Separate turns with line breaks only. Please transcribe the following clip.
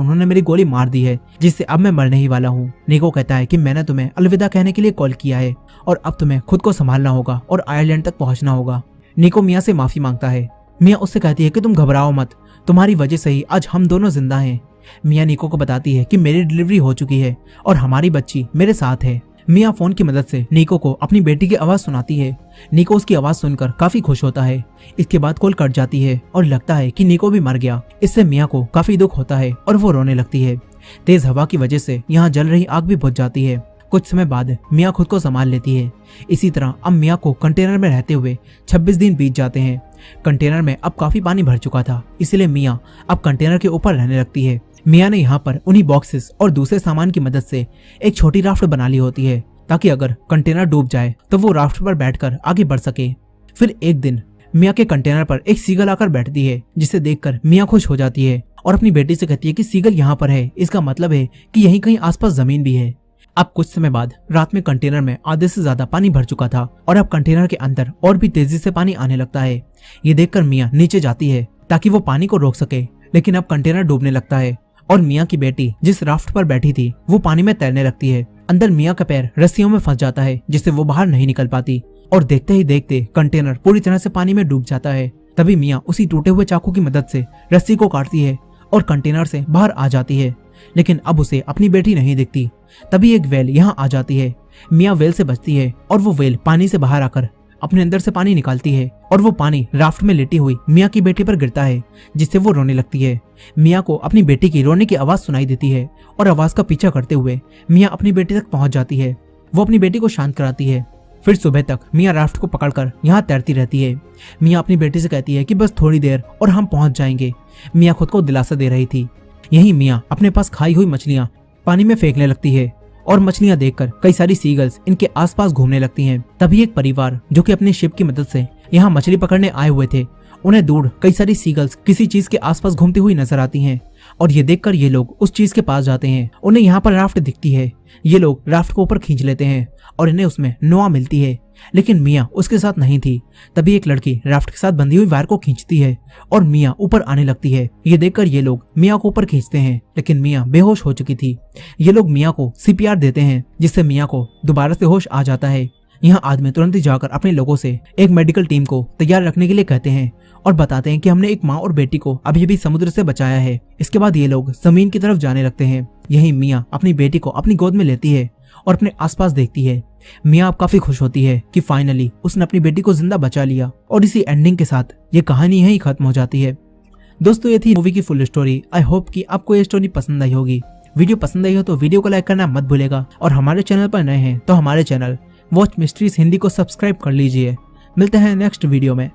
उन्होंने मेरी गोली मार दी है, जिससे अब मैं मरने ही वाला हूँ। निको कहता है कि मैंने तुम्हें अलविदा कहने के लिए कॉल किया है और अब तुम्हें खुद को संभालना होगा और आयरलैंड तक पहुंचना होगा। निको मिया से माफी मांगता है। मिया उससे कहती है कि तुम घबराओ मत, तुम्हारी वजह से ही आज हम दोनों जिंदा हैं। मिया निको को बताती है कि मेरी डिलीवरी हो चुकी है और हमारी बच्ची मेरे साथ है। मिया फोन की मदद से निको को अपनी बेटी की आवाज सुनाती है। निको उसकी आवाज सुनकर काफी खुश होता है। इसके बाद कॉल कट जाती है और लगता है कि निको भी मर गया। इससे मिया को काफी दुख होता है और वो रोने लगती है। तेज हवा की वजह से यहाँ जल रही आग भी बुझ जाती है। कुछ समय बाद मिया खुद को संभाल लेती है। इसी तरह अब मिया को कंटेनर में रहते हुए 26 दिन बीत जाते हैं। कंटेनर में अब काफी पानी भर चुका था, इसलिए मिया अब कंटेनर के ऊपर रहने लगती है। मिया ने यहाँ पर उन्हीं बॉक्सेस और दूसरे सामान की मदद से एक छोटी राफ्ट बना ली होती है, ताकि अगर कंटेनर डूब जाए तो वो राफ्ट पर बैठकर आगे बढ़ सके। फिर एक दिन मिया के कंटेनर पर एक सीगल आकर बैठती है, जिसे देखकर मिया खुश हो जाती है और अपनी बेटी से कहती है कि सीगल यहाँ पर है, इसका मतलब है कि यहीं कहीं आसपास जमीन भी है। अब कुछ समय बाद रात में कंटेनर में आधे से ज्यादा पानी भर चुका था और अब कंटेनर के अंदर और भी तेजी से पानी आने लगता है। ये देखकर मिया नीचे जाती है ताकि वो पानी को रोक सके, लेकिन अब कंटेनर डूबने लगता है और मिया की बेटी जिस राफ्ट पर बैठी थी वो पानी में तैरने लगती है। अंदर मिया का पैर रस्सियों में फंस जाता है, जिससे वो बाहर नहीं निकल पाती और देखते ही देखते कंटेनर पूरी तरह से पानी में डूब जाता है। तभी मिया उसी टूटे हुए चाकू की मदद से रस्सी को काटती है और कंटेनर से बाहर आ जाती है, लेकिन अब उसे अपनी बेटी नहीं दिखती। तभी एक वेल यहाँ आ जाती है। मिया वेल से बचती है और वो वेल पानी से बाहर आकर अपने अंदर से पानी निकालती है और वो पानी राफ्ट में लेटी हुई मिया की बेटी पर गिरता है, जिससे वो रोने लगती है। मिया को अपनी बेटी की रोने की आवाज सुनाई देती है और आवाज का पीछा करते हुए मिया अपनी बेटी तक पहुंच जाती है। वो अपनी बेटी को शांत कराती है। फिर सुबह तक मिया राफ्ट को पकड़कर यहाँ तैरती रहती है। मिया अपनी बेटी से कहती है कि बस थोड़ी देर और हम पहुंच जाएंगे। मिया खुद को दिलासा दे रही थी। यही मिया अपने पास खाई हुई मछलियां पानी में फेंकने लगती है और मछलियां देखकर कई सारी सीगल्स इनके आसपास घूमने लगती हैं। तभी एक परिवार जो कि अपने शिप की मदद से यहाँ मछली पकड़ने आए हुए थे, उन्हें दूर कई सारी सीगल्स किसी चीज के आसपास घूमती हुई नजर आती हैं और ये देखकर ये लोग उस चीज के पास जाते हैं। उन्हें यहाँ पर राफ्ट दिखती है। ये लोग राफ्ट को ऊपर खींच लेते हैं और इन्हें उसमें नोआ मिलती है, लेकिन मिया उसके साथ नहीं थी। तभी एक लड़की राफ्ट के साथ बंधी हुई वायर को खींचती है और मिया ऊपर आने लगती है। ये देखकर ये लोग मिया को ऊपर खींचते हैं, लेकिन मिया बेहोश हो चुकी थी। ये लोग मिया को सीपीआर देते हैं, जिससे मिया को दोबारा से होश आ जाता है। यहाँ आदमी तुरंत ही जाकर अपने लोगों से एक मेडिकल टीम को तैयार रखने के लिए कहते हैं और बताते हैं कि हमने एक माँ और बेटी को अभी अभी समुद्र से बचाया है। इसके बाद ये लोग जमीन की तरफ जाने लगते हैं। यही मिया अपनी बेटी को अपनी गोद में लेती है और अपने आसपास देखती है। मिया अब काफी खुश होती है कि फाइनली उसने अपनी बेटी को जिंदा बचा लिया और इसी एंडिंग के साथ ये कहानी यहीं खत्म हो जाती है। दोस्तों, ये थी मूवी की फुल स्टोरी। आई होप कि आपको ये स्टोरी पसंद आई होगी। वीडियो पसंद आई हो तो वीडियो को लाइक करना मत भूलेगा और हमारे चैनल पर नए हैं तो हमारे चैनल वॉच मिस्ट्रीज हिंदी को सब्सक्राइब कर लीजिए। मिलते हैं नेक्स्ट वीडियो में।